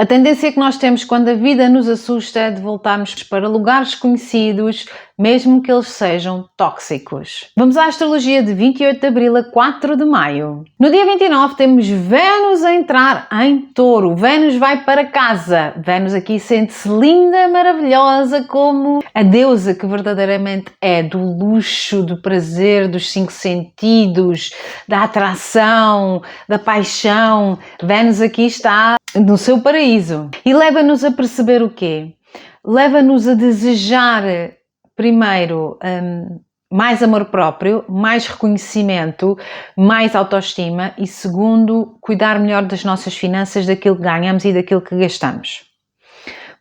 A tendência que nós temos quando a vida nos assusta é de voltarmos para lugares conhecidos, mesmo que eles sejam tóxicos. Vamos à astrologia de 28 de abril a 4 de maio. No dia 29 temos Vênus a entrar em Touro. Vênus vai para casa. Vênus aqui sente-se linda, maravilhosa, como a deusa que verdadeiramente é, do luxo, do prazer, dos 5 sentidos, da atração, da paixão. Vênus aqui está no seu paraíso. E leva-nos a perceber o quê? Leva-nos a desejar, primeiro, mais amor próprio, mais reconhecimento, mais autoestima e, segundo, cuidar melhor das nossas finanças, daquilo que ganhamos e daquilo que gastamos.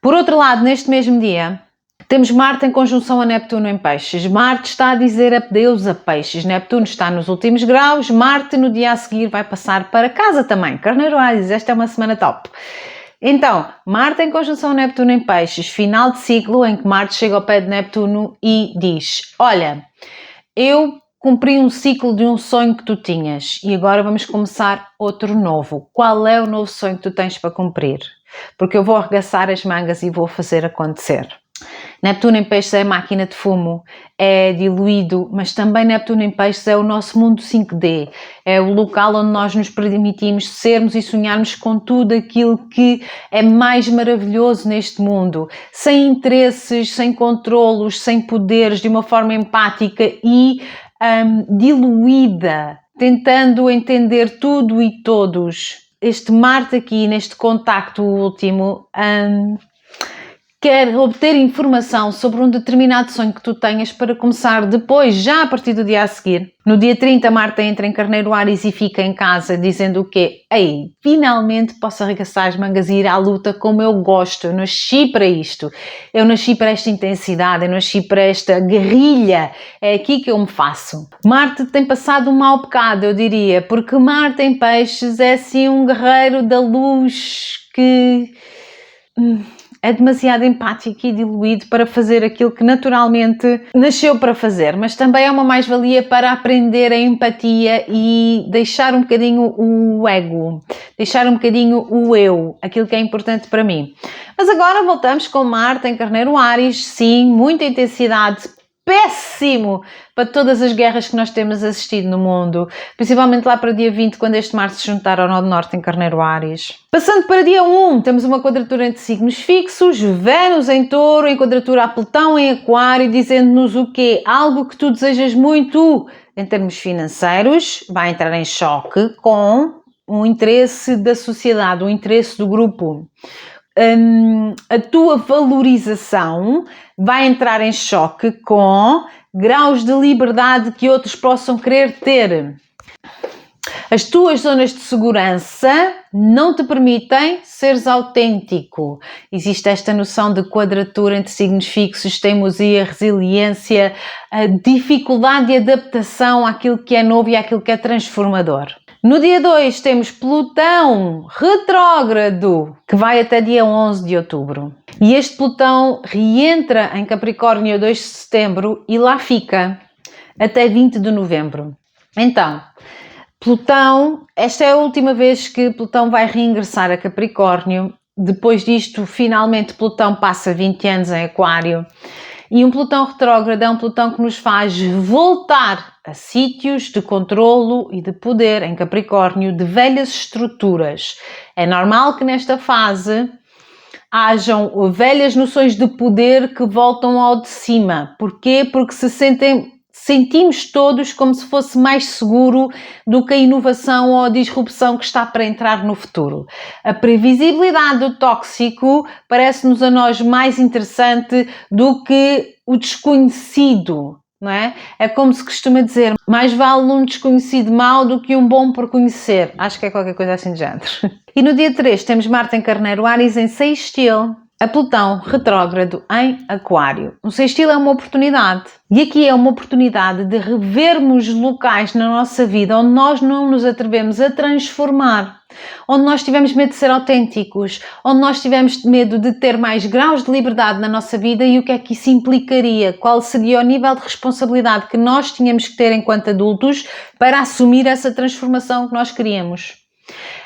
Por outro lado, neste mesmo dia, temos Marte em conjunção a Neptuno em Peixes. Marte está a dizer adeus a Peixes. Neptuno está nos últimos graus. Marte no dia a seguir vai passar para casa também. Carneiro Áries, esta é uma semana top. Então, Marte em conjunção a Neptuno em Peixes. Final de ciclo em que Marte chega ao pé de Neptuno e diz: olha, eu cumpri um ciclo de um sonho que tu tinhas e agora vamos começar outro novo. Qual é o novo sonho que tu tens para cumprir? Porque eu vou arregaçar as mangas e vou fazer acontecer. Neptuno em Peixes é a máquina de fumo, é diluído, mas também Neptuno em Peixes é o nosso mundo 5D, é o local onde nós nos permitimos sermos e sonharmos com tudo aquilo que é mais maravilhoso neste mundo, sem interesses, sem controlos, sem poderes, de uma forma empática e diluída, tentando entender tudo e todos. Este Marte aqui, neste contacto último, quer obter informação sobre um determinado sonho que tu tenhas para começar depois, já a partir do dia a seguir. No dia 30, Marte entra em Carneiro Áries e fica em casa dizendo o quê? Ei, finalmente posso arregaçar as mangas e ir à luta como eu gosto. Eu nasci para isto. Eu nasci para esta intensidade. Eu nasci para esta guerrilha. É aqui que eu me faço. Marte tem passado um mau bocado, eu diria, porque Marte em Peixes é assim um guerreiro da luz que é demasiado empático e diluído para fazer aquilo que naturalmente nasceu para fazer, mas também é uma mais-valia para aprender a empatia e deixar um bocadinho o ego, deixar um bocadinho o eu, aquilo que é importante para mim. Mas agora voltamos com Marte em Carneiro Áries, sim, muita intensidade, péssimo para todas as guerras que nós temos assistido no mundo, principalmente lá para dia 20, quando este Marte se juntar ao Nó do Norte em Carneiro Áries. Passando para dia 1, temos uma quadratura entre signos fixos, Vênus em Touro, em quadratura a Plutão em Aquário, dizendo-nos o quê? Algo que tu desejas muito em termos financeiros, vai entrar em choque com o interesse da sociedade, o interesse do grupo. A tua valorização vai entrar em choque com graus de liberdade que outros possam querer ter. As tuas zonas de segurança não te permitem seres autêntico. Existe esta noção de quadratura entre signos fixos, teimosia, resiliência, a dificuldade de adaptação àquilo que é novo e àquilo que é transformador. No dia 2 temos Plutão retrógrado, que vai até dia 11 de outubro. E este Plutão reentra em Capricórnio a 2 de setembro e lá fica até 20 de novembro. Então, Plutão, esta é a última vez que Plutão vai reingressar a Capricórnio. Depois disto, finalmente, Plutão passa 20 anos em Aquário. E um Plutão retrógrado é um Plutão que nos faz voltar a sítios de controlo e de poder em Capricórnio, de velhas estruturas. É normal que nesta fase hajam velhas noções de poder que voltam ao de cima. Porquê? Porque sentimos todos como se fosse mais seguro do que a inovação ou a disrupção que está para entrar no futuro. A previsibilidade do tóxico parece-nos a nós mais interessante do que o desconhecido, não é? É como se costuma dizer, mais vale um desconhecido mau do que um bom por conhecer. Acho que é qualquer coisa assim de género. E no dia 3 temos Marte em Carneiro Áries em sextil a Plutão retrógrado em Aquário. Um sextil é uma oportunidade. E aqui é uma oportunidade de revermos locais na nossa vida onde nós não nos atrevemos a transformar, onde nós tivemos medo de ser autênticos, onde nós tivemos medo de ter mais graus de liberdade na nossa vida e o que é que isso implicaria, qual seria o nível de responsabilidade que nós tínhamos que ter enquanto adultos para assumir essa transformação que nós queríamos.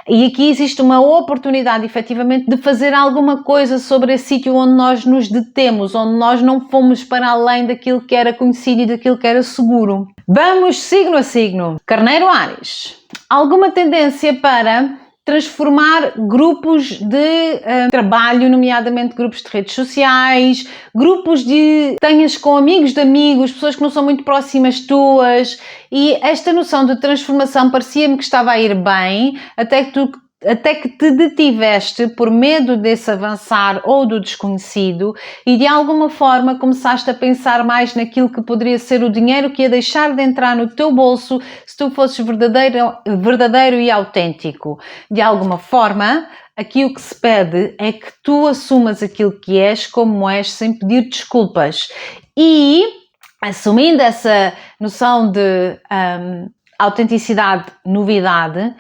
E aqui existe uma oportunidade, efetivamente, de fazer alguma coisa sobre esse sítio onde nós nos detemos, onde nós não fomos para além daquilo que era conhecido e daquilo que era seguro. Vamos signo a signo. Carneiro Áries. Alguma tendência para transformar grupos de trabalho, nomeadamente grupos de redes sociais, grupos de tenhas com amigos de amigos, pessoas que não são muito próximas tuas, e esta noção de transformação parecia-me que estava a ir bem, até que te detiveste por medo desse avançar ou do desconhecido e de alguma forma começaste a pensar mais naquilo que poderia ser o dinheiro que ia deixar de entrar no teu bolso se tu fosses verdadeiro e autêntico. De alguma forma, aqui o que se pede é que tu assumas aquilo que és como és sem pedir desculpas. E, assumindo essa noção de autenticidade, novidade,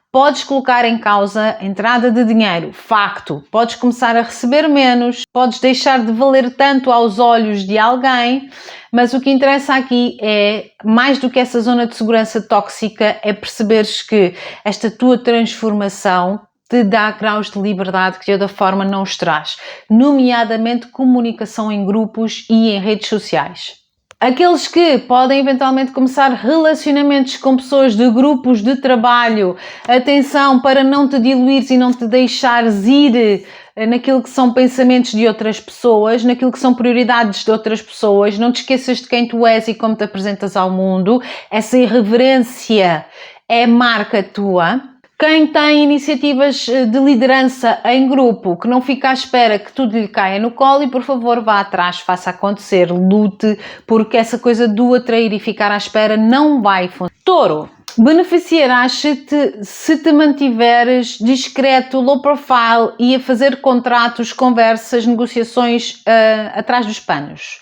podes colocar em causa a entrada de dinheiro, facto. Podes começar a receber menos, podes deixar de valer tanto aos olhos de alguém, mas o que interessa aqui é, mais do que essa zona de segurança tóxica, é perceberes que esta tua transformação te dá graus de liberdade que de outra forma não os traz, nomeadamente comunicação em grupos e em redes sociais. Aqueles que podem eventualmente começar relacionamentos com pessoas de grupos de trabalho, atenção para não te diluires e não te deixares ir naquilo que são pensamentos de outras pessoas, naquilo que são prioridades de outras pessoas, não te esqueças de quem tu és e como te apresentas ao mundo, essa irreverência é marca tua. Quem tem iniciativas de liderança em grupo, que não fica à espera que tudo lhe caia no colo e, por favor, vá atrás, faça acontecer, lute, porque essa coisa do atrair e ficar à espera não vai funcionar. Touro, beneficiarás se te mantiveres discreto, low profile e a fazer contratos, conversas, negociações atrás dos panos.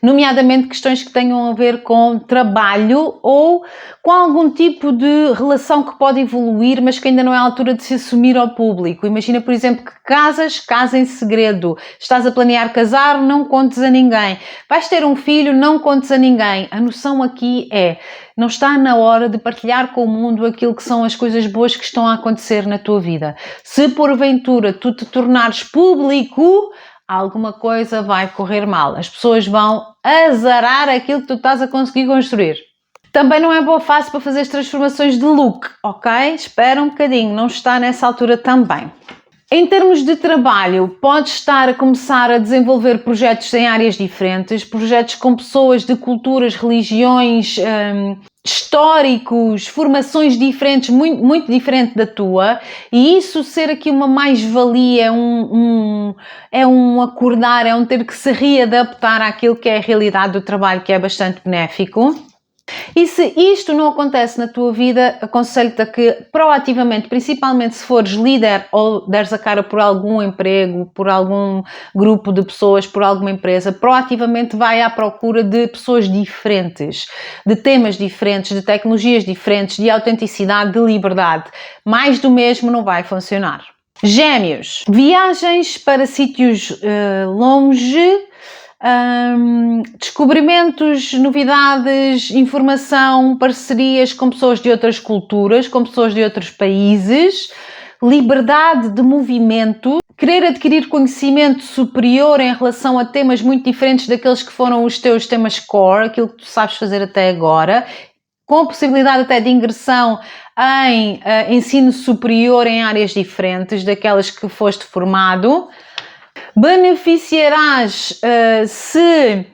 Nomeadamente questões que tenham a ver com trabalho ou com algum tipo de relação que pode evoluir, mas que ainda não é a altura de se assumir ao público. Imagina, por exemplo, que casa em segredo. Estás a planear casar, não contes a ninguém. Vais ter um filho, não contes a ninguém. A noção aqui é, não está na hora de partilhar com o mundo aquilo que são as coisas boas que estão a acontecer na tua vida. Se porventura tu te tornares público, alguma coisa vai correr mal. As pessoas vão azarar aquilo que tu estás a conseguir construir. Também não é boa fase para fazer as transformações de look, ok? Espera um bocadinho, não está nessa altura também. Em termos de trabalho, podes estar a começar a desenvolver projetos em áreas diferentes, projetos com pessoas de culturas, religiões, históricos, formações diferentes, muito diferente da tua, e isso ser aqui uma mais-valia, é um acordar, é um ter que se readaptar àquilo que é a realidade do trabalho, que é bastante benéfico. E se isto não acontece na tua vida, aconselho-te a que proativamente, principalmente se fores líder ou deres a cara por algum emprego, por algum grupo de pessoas, por alguma empresa, proativamente vai à procura de pessoas diferentes, de temas diferentes, de tecnologias diferentes, de autenticidade, de liberdade. Mais do mesmo não vai funcionar. Gêmeos, viagens para sítios longe, descobrimentos, novidades, informação, parcerias com pessoas de outras culturas, com pessoas de outros países, liberdade de movimento, querer adquirir conhecimento superior em relação a temas muito diferentes daqueles que foram os teus temas core, aquilo que tu sabes fazer até agora, com a possibilidade até de ingressão em ensino superior em áreas diferentes daquelas que foste formado. Beneficiarás se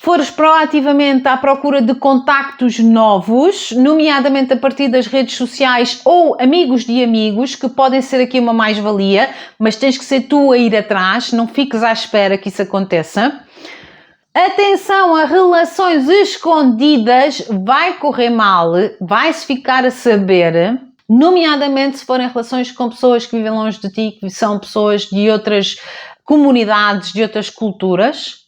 fores proativamente à procura de contactos novos, nomeadamente a partir das redes sociais ou amigos de amigos, que podem ser aqui uma mais-valia, mas tens que ser tu a ir atrás, não fiques à espera que isso aconteça. Atenção a relações escondidas, vai correr mal, vai-se ficar a saber, nomeadamente se forem relações com pessoas que vivem longe de ti, que são pessoas de outras comunidades, de outras culturas,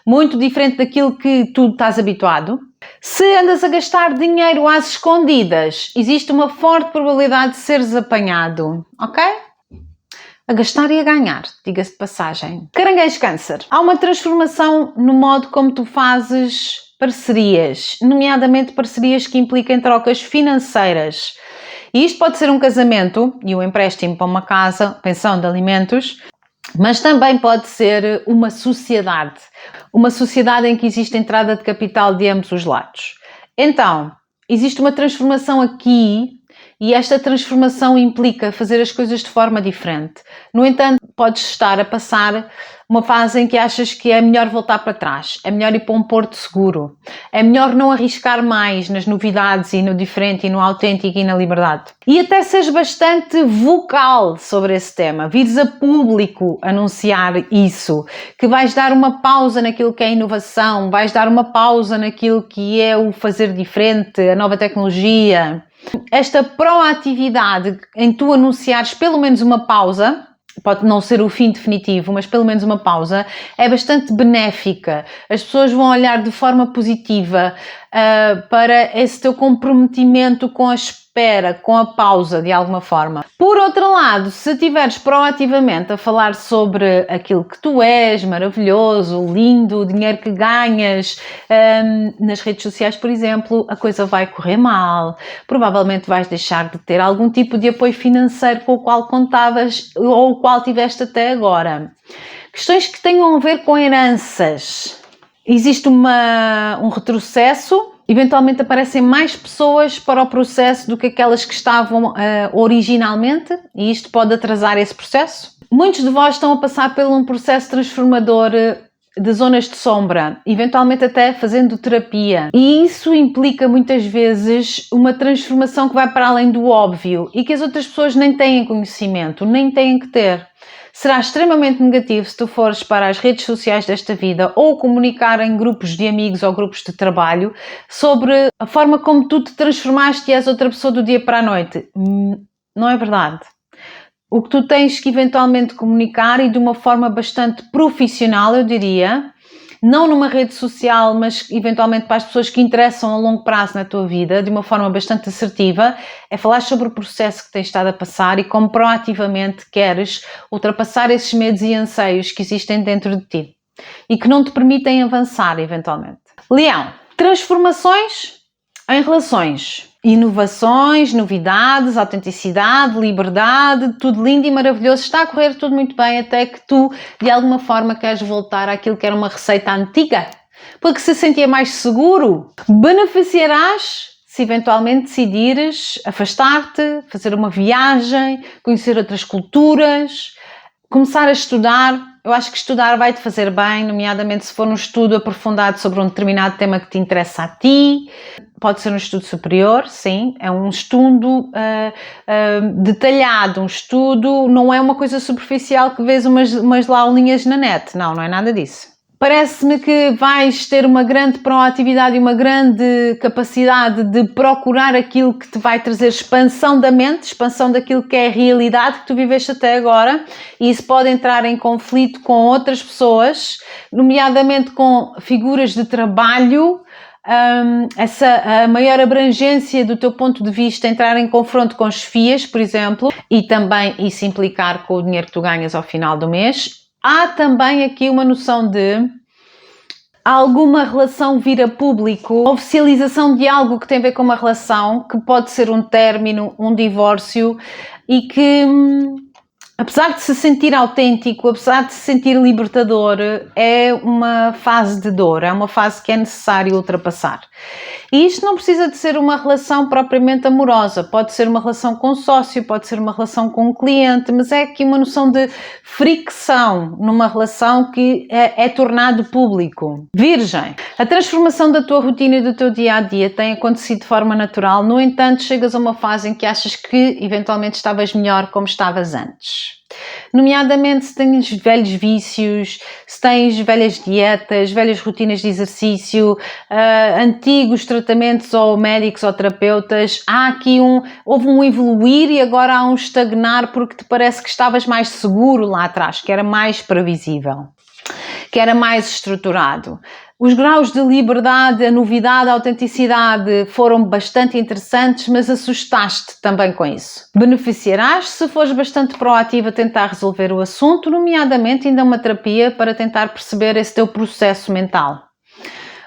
muito diferente daquilo que tu estás habituado. Se andas a gastar dinheiro às escondidas, existe uma forte probabilidade de seres apanhado, ok? A gastar e a ganhar, diga-se de passagem. Caranguejo Câncer. Há uma transformação no modo como tu fazes parcerias, nomeadamente parcerias que impliquem trocas financeiras. E isto pode ser um casamento e um empréstimo para uma casa, pensão de alimentos, mas também pode ser uma sociedade em que existe entrada de capital de ambos os lados. Então, existe uma transformação aqui e esta transformação implica fazer as coisas de forma diferente. No entanto, podes estar a passar uma fase em que achas que é melhor voltar para trás, é melhor ir para um porto seguro, é melhor não arriscar mais nas novidades e no diferente e no autêntico e na liberdade. E até seres bastante vocal sobre esse tema, vires a público anunciar isso, que vais dar uma pausa naquilo que é inovação, vais dar uma pausa naquilo que é o fazer diferente, a nova tecnologia. Esta proatividade em tu anunciares pelo menos uma pausa, pode não ser o fim definitivo, mas pelo menos uma pausa, é bastante benéfica. As pessoas vão olhar de forma positiva para esse teu comprometimento com a espera, com a pausa, de alguma forma. Por outro lado, se estiveres proativamente a falar sobre aquilo que tu és, maravilhoso, lindo, o dinheiro que ganhas, nas redes sociais, por exemplo, a coisa vai correr mal. Provavelmente vais deixar de ter algum tipo de apoio financeiro com o qual contavas ou o qual tiveste até agora. Questões que tenham a ver com heranças. Existe um retrocesso, eventualmente aparecem mais pessoas para o processo do que aquelas que estavam originalmente, e isto pode atrasar esse processo. Muitos de vós estão a passar por um processo transformador de zonas de sombra, eventualmente até fazendo terapia. E isso implica muitas vezes uma transformação que vai para além do óbvio e que as outras pessoas nem têm conhecimento, nem têm que ter. Será extremamente negativo se tu fores para as redes sociais desta vida ou comunicar em grupos de amigos ou grupos de trabalho sobre a forma como tu te transformaste e és outra pessoa do dia para a noite. Não é verdade. O que tu tens que eventualmente comunicar e de uma forma bastante profissional, eu diria, não numa rede social, mas eventualmente para as pessoas que interessam a longo prazo na tua vida, de uma forma bastante assertiva, é falar sobre o processo que tens estado a passar e como proativamente queres ultrapassar esses medos e anseios que existem dentro de ti e que não te permitem avançar eventualmente. Leão, transformações em relações. Inovações, novidades, autenticidade, liberdade, tudo lindo e maravilhoso, está a correr tudo muito bem até que tu, de alguma forma, queres voltar àquilo que era uma receita antiga, porque se sentia mais seguro. Beneficiarás se eventualmente decidires afastar-te, fazer uma viagem, conhecer outras culturas, começar a estudar. Eu acho que estudar vai-te fazer bem, nomeadamente se for um estudo aprofundado sobre um determinado tema que te interessa a ti. Pode ser um estudo superior, sim, é um estudo detalhado, um estudo, não é uma coisa superficial que vês umas aulinhas na net, não é nada disso. Parece-me que vais ter uma grande proatividade e uma grande capacidade de procurar aquilo que te vai trazer expansão da mente, expansão daquilo que é a realidade que tu viveste até agora, e isso pode entrar em conflito com outras pessoas, nomeadamente com figuras de trabalho. A maior abrangência do teu ponto de vista, entrar em confronto com chefias, por exemplo, e também isso implicar com o dinheiro que tu ganhas ao final do mês. Há também aqui uma noção de alguma relação vir a público, oficialização de algo que tem a ver com uma relação, que pode ser um término, um divórcio, e que, apesar de se sentir autêntico, apesar de se sentir libertador, é uma fase de dor, é uma fase que é necessário ultrapassar. E isto não precisa de ser uma relação propriamente amorosa, pode ser uma relação com sócio, pode ser uma relação com um cliente, mas é aqui uma noção de fricção numa relação que é tornado público. Virgem, a transformação da tua rotina e do teu dia-a-dia tem acontecido de forma natural, no entanto chegas a uma fase em que achas que eventualmente estavas melhor como estavas antes. Nomeadamente se tens velhos vícios, se tens velhas dietas, velhas rotinas de exercício, antigos tratamentos ou médicos ou terapeutas, houve um evoluir e agora há um estagnar porque te parece que estavas mais seguro lá atrás, que era mais previsível, que era mais estruturado. Os graus de liberdade, a novidade, a autenticidade foram bastante interessantes, mas assustaste também com isso. Beneficiarás se fores bastante proativo a tentar resolver o assunto, nomeadamente ainda uma terapia para tentar perceber esse teu processo mental.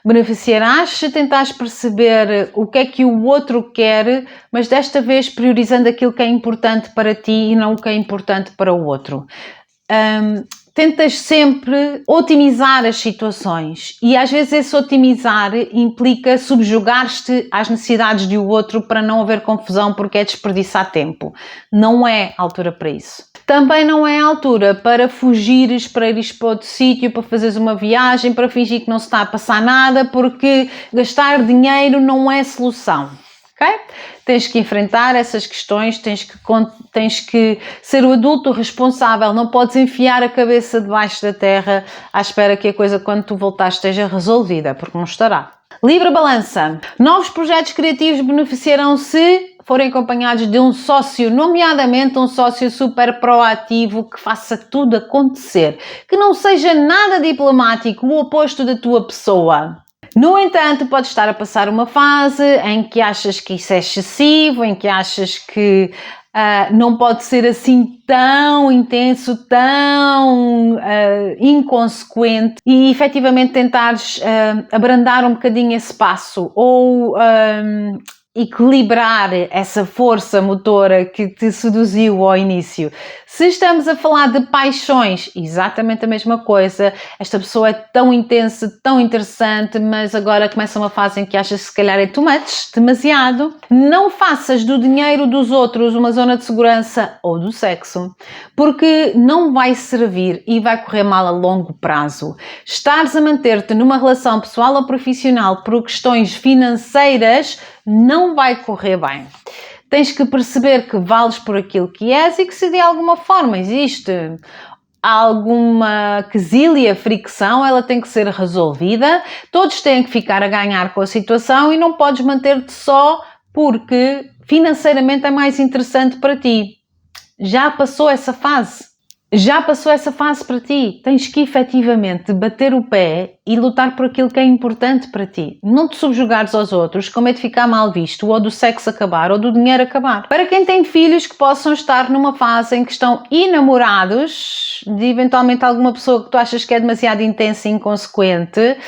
Beneficiarás se tentares perceber o que é que o outro quer, mas desta vez priorizando aquilo que é importante para ti e não o que é importante para o outro. Tentas sempre otimizar as situações e às vezes esse otimizar implica subjugar-te às necessidades do outro para não haver confusão, porque é desperdiçar tempo. Não é a altura para isso. Também não é a altura para fugires, para ires para outro sítio, para fazeres uma viagem, para fingir que não se está a passar nada, porque gastar dinheiro não é solução. Okay? Tens que enfrentar essas questões, tens que ser o adulto responsável, não podes enfiar a cabeça debaixo da terra à espera que a coisa, quando tu voltares, esteja resolvida, porque não estará. Libra Balança. Novos projetos criativos beneficiarão se forem acompanhados de um sócio, nomeadamente um sócio super proativo que faça tudo acontecer, que não seja nada diplomático, o oposto da tua pessoa. No entanto, podes estar a passar uma fase em que achas que isso é excessivo, em que achas que não pode ser assim tão intenso, tão inconsequente e efetivamente tentares abrandar um bocadinho esse passo ou equilibrar essa força motora que te seduziu ao início. Se estamos a falar de paixões, exatamente a mesma coisa. Esta pessoa é tão intensa, tão interessante, mas agora começa uma fase em que achas que se calhar é too much, demasiado. Não faças do dinheiro dos outros uma zona de segurança ou do sexo, porque não vai servir e vai correr mal a longo prazo. Estares a manter-te numa relação pessoal ou profissional por questões financeiras não vai correr bem. Tens que perceber que vales por aquilo que és e que se de alguma forma existe alguma quesília, fricção, ela tem que ser resolvida. Todos têm que ficar a ganhar com a situação e não podes manter-te só porque financeiramente é mais interessante para ti. Já passou essa fase. Já passou essa fase para ti. Tens que efetivamente bater o pé e lutar por aquilo que é importante para ti. Não te subjugares aos outros com medo de ficar mal visto, ou do sexo acabar, ou do dinheiro acabar. Para quem tem filhos que possam estar numa fase em que estão enamorados de eventualmente alguma pessoa que tu achas que é demasiado intensa e inconsequente,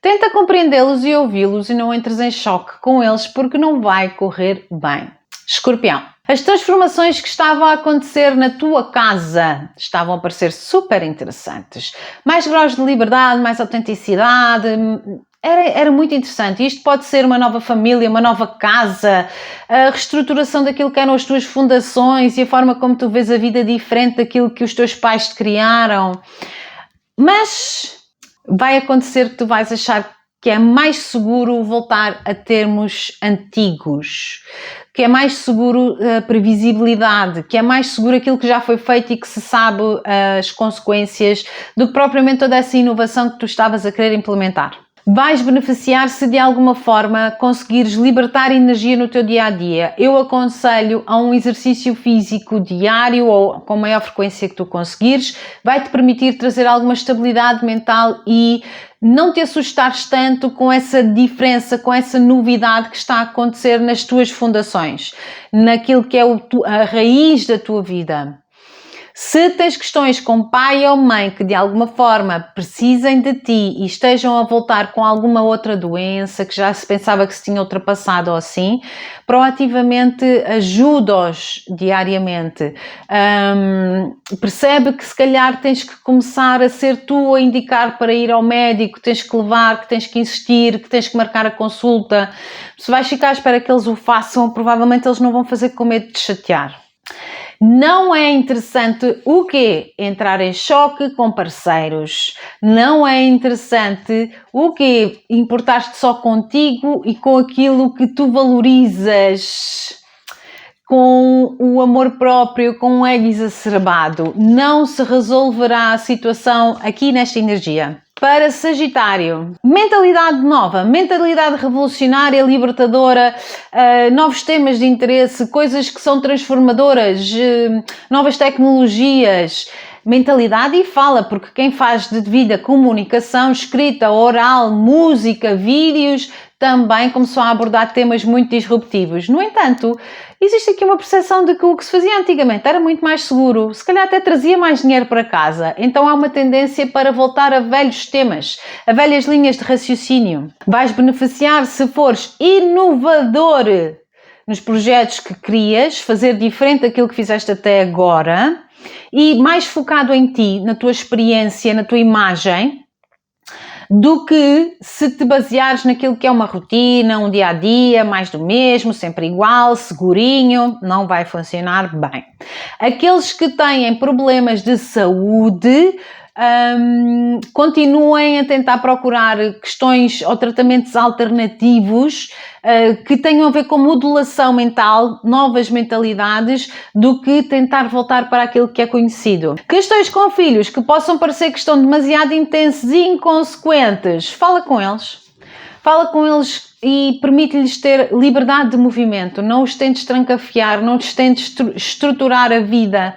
tenta compreendê-los e ouvi-los e não entres em choque com eles, porque não vai correr bem. Escorpião. As transformações que estavam a acontecer na tua casa estavam a parecer super interessantes. Mais graus de liberdade, mais autenticidade. Era muito interessante. Isto pode ser uma nova família, uma nova casa, a reestruturação daquilo que eram as tuas fundações e a forma como tu vês a vida diferente daquilo que os teus pais te criaram. Mas vai acontecer que tu vais achar que é mais seguro voltar a termos antigos, que é mais seguro a previsibilidade, que é mais seguro aquilo que já foi feito e que se sabe as consequências do que propriamente toda essa inovação que tu estavas a querer implementar. Vais beneficiar se de alguma forma conseguires libertar energia no teu dia-a-dia. Eu aconselho a um exercício físico diário ou com a maior frequência que tu conseguires. Vai-te permitir trazer alguma estabilidade mental e não te assustares tanto com essa diferença, com essa novidade que está a acontecer nas tuas fundações, naquilo que é a raiz da tua vida. Se tens questões com pai ou mãe que de alguma forma precisem de ti e estejam a voltar com alguma outra doença que já se pensava que se tinha ultrapassado ou assim, proativamente ajuda-os diariamente. Percebe que se calhar tens que começar a ser tu a indicar para ir ao médico, tens que levar, que tens que insistir, que tens que marcar a consulta. Se vais ficar à espera que eles o façam, provavelmente eles não vão fazer com medo de te chatear. Não é interessante o quê? Entrar em choque com parceiros. Não é interessante o quê? Importar-te só contigo e com aquilo que tu valorizas, com o amor próprio, com o ego exacerbado. Não se resolverá a situação aqui nesta energia. Para Sagitário, mentalidade nova, mentalidade revolucionária, libertadora, novos temas de interesse, coisas que são transformadoras, novas tecnologias, mentalidade e fala, porque quem faz de vida comunicação, escrita, oral, música, vídeos, também começou a abordar temas muito disruptivos. No entanto, existe aqui uma percepção de que o que se fazia antigamente era muito mais seguro, se calhar até trazia mais dinheiro para casa. Então há uma tendência para voltar a velhos temas, a velhas linhas de raciocínio. Vais beneficiar se fores inovador nos projetos que crias, fazer diferente daquilo que fizeste até agora e mais focado em ti, na tua experiência, na tua imagem, do que se te baseares naquilo que é uma rotina, um dia-a-dia, mais do mesmo, sempre igual, segurinho, não vai funcionar bem. Aqueles que têm problemas de saúde, continuem a tentar procurar questões ou tratamentos alternativos que tenham a ver com modulação mental, novas mentalidades, do que tentar voltar para aquilo que é conhecido. Questões com filhos que possam parecer que estão demasiado intensos e inconsequentes, fala com eles. Fala com eles e permite-lhes ter liberdade de movimento. Não os tentes trancafiar, não os tentes estruturar a vida.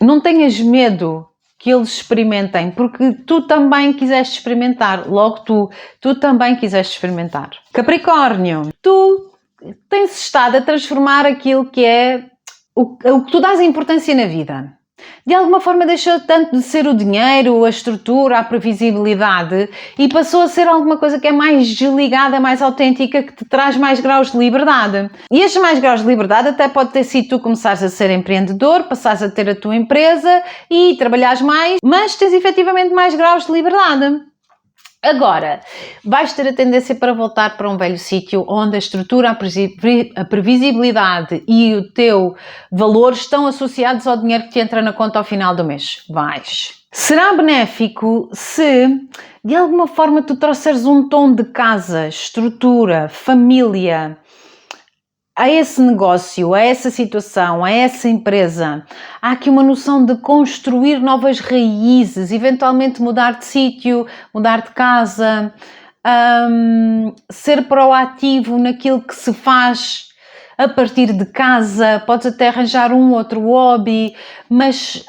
Não tenhas medo que eles experimentem, porque tu também quiseste experimentar, logo tu também quiseste experimentar. Capricórnio, tu tens estado a transformar aquilo que é o que tu dás importância na vida. De alguma forma deixou tanto de ser o dinheiro, a estrutura, a previsibilidade e passou a ser alguma coisa que é mais desligada, mais autêntica, que te traz mais graus de liberdade. E estes mais graus de liberdade até pode ter sido tu começares a ser empreendedor, passares a ter a tua empresa e trabalhares mais, mas tens efetivamente mais graus de liberdade. Agora, vais ter a tendência para voltar para um velho sítio onde a estrutura, a previsibilidade e o teu valor estão associados ao dinheiro que te entra na conta ao final do mês. Vais. Será benéfico se, de alguma forma, tu trouxeres um tom de casa, estrutura, família, a esse negócio, a essa situação, a essa empresa. Há aqui uma noção de construir novas raízes, eventualmente mudar de sítio, mudar de casa, ser proativo naquilo que se faz a partir de casa. Podes até arranjar um outro hobby, mas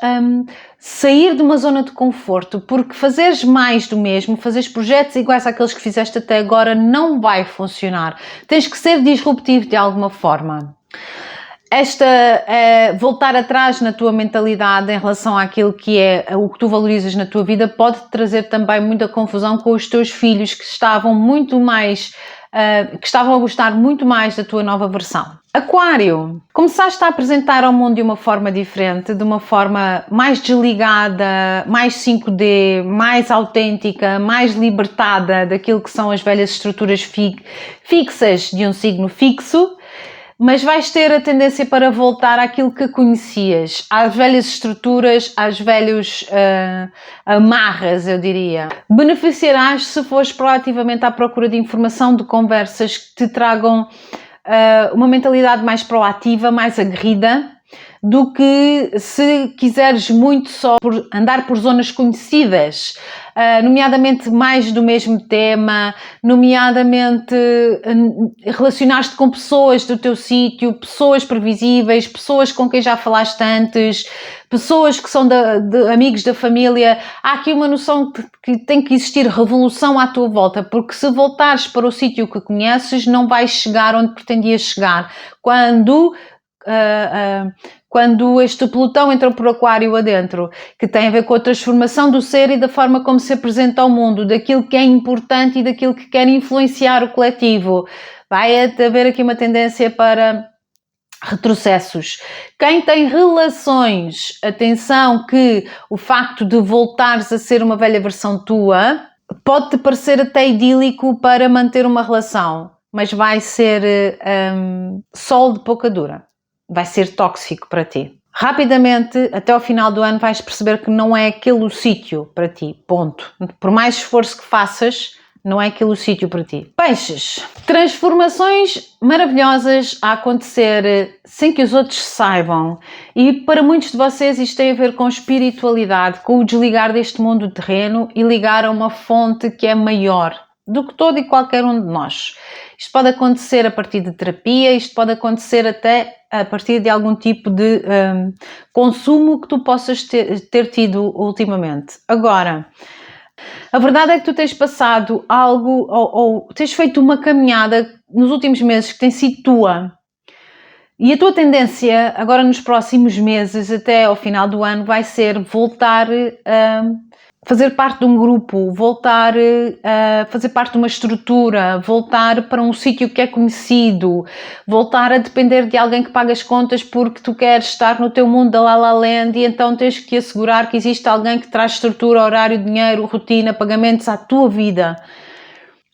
sair de uma zona de conforto, porque fazeres mais do mesmo, fazeres projetos iguais àqueles que fizeste até agora, não vai funcionar. Tens que ser disruptivo de alguma forma. Voltar atrás na tua mentalidade em relação àquilo que é o que tu valorizas na tua vida pode trazer também muita confusão com os teus filhos que estavam a gostar muito mais da tua nova versão. Aquário, começaste a apresentar ao mundo de uma forma diferente, de uma forma mais desligada, mais 5D, mais autêntica, mais libertada daquilo que são as velhas estruturas fixas de um signo fixo, mas vais ter a tendência para voltar àquilo que conhecias, às velhas estruturas, às velhos amarras, eu diria. Beneficiarás se fores proativamente à procura de informação, de conversas que te tragam uma mentalidade mais proativa, mais aguerrida, do que se quiseres muito só andar por zonas conhecidas, nomeadamente mais do mesmo tema, nomeadamente relacionar-te com pessoas do teu sítio, pessoas previsíveis, pessoas com quem já falaste antes, pessoas que são de amigos da família. Há aqui uma noção que tem que existir revolução à tua volta, porque se voltares para o sítio que conheces, não vais chegar onde pretendias chegar. Quando este pelotão entrou por Aquário adentro, que tem a ver com a transformação do ser e da forma como se apresenta ao mundo, daquilo que é importante e daquilo que quer influenciar o coletivo, vai haver aqui uma tendência para retrocessos. Quem tem relações, atenção que o facto de voltares a ser uma velha versão tua pode-te parecer até idílico para manter uma relação, mas vai ser sol de pouca dura. Vai ser tóxico para ti. Rapidamente, até ao final do ano, vais perceber que não é aquele o sítio para ti. Ponto. Por mais esforço que faças, não é aquele o sítio para ti. Peixes. Transformações maravilhosas a acontecer sem que os outros saibam. E para muitos de vocês isto tem a ver com espiritualidade, com o desligar deste mundo terreno e ligar a uma fonte que é maior do que todo e qualquer um de nós. Isto pode acontecer a partir de terapia, isto pode acontecer até a partir de algum tipo de consumo que tu possas ter tido ultimamente. Agora, a verdade é que tu tens passado algo ou tens feito uma caminhada nos últimos meses que tem sido tua, E a tua tendência agora nos próximos meses, até ao final do ano, vai ser voltar a fazer parte de um grupo, voltar a fazer parte de uma estrutura, voltar para um sítio que é conhecido, voltar a depender de alguém que paga as contas porque tu queres estar no teu mundo da La La Land e então tens que assegurar que existe alguém que traz estrutura, horário, dinheiro, rotina, pagamentos à tua vida.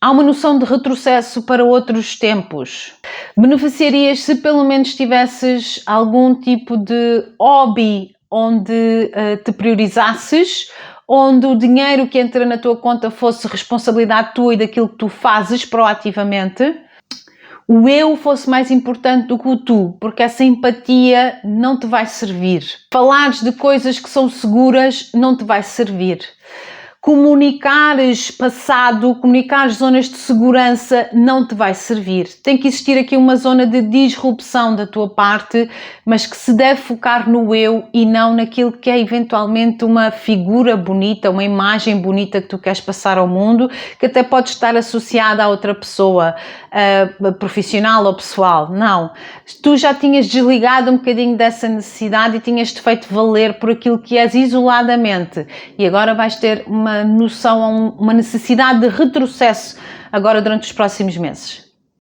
Há uma noção de retrocesso para outros tempos. Beneficiarias se pelo menos tivesses algum tipo de hobby onde te priorizasses, onde o dinheiro que entra na tua conta fosse responsabilidade tua e daquilo que tu fazes proativamente. O eu fosse mais importante do que o tu, porque essa empatia não te vai servir. Falares de coisas que são seguras não te vai servir. Comunicares passado, comunicares zonas de segurança não te vai servir. Tem que existir aqui uma zona de disrupção da tua parte, mas que se deve focar no eu e não naquilo que é eventualmente uma figura bonita, uma imagem bonita que tu queres passar ao mundo, que até pode estar associada a outra pessoa, profissional ou pessoal. Não. Tu já tinhas desligado um bocadinho dessa necessidade e tinhas-te feito valer por aquilo que és isoladamente. E agora vais ter uma noção, uma necessidade de retrocesso agora durante os próximos meses.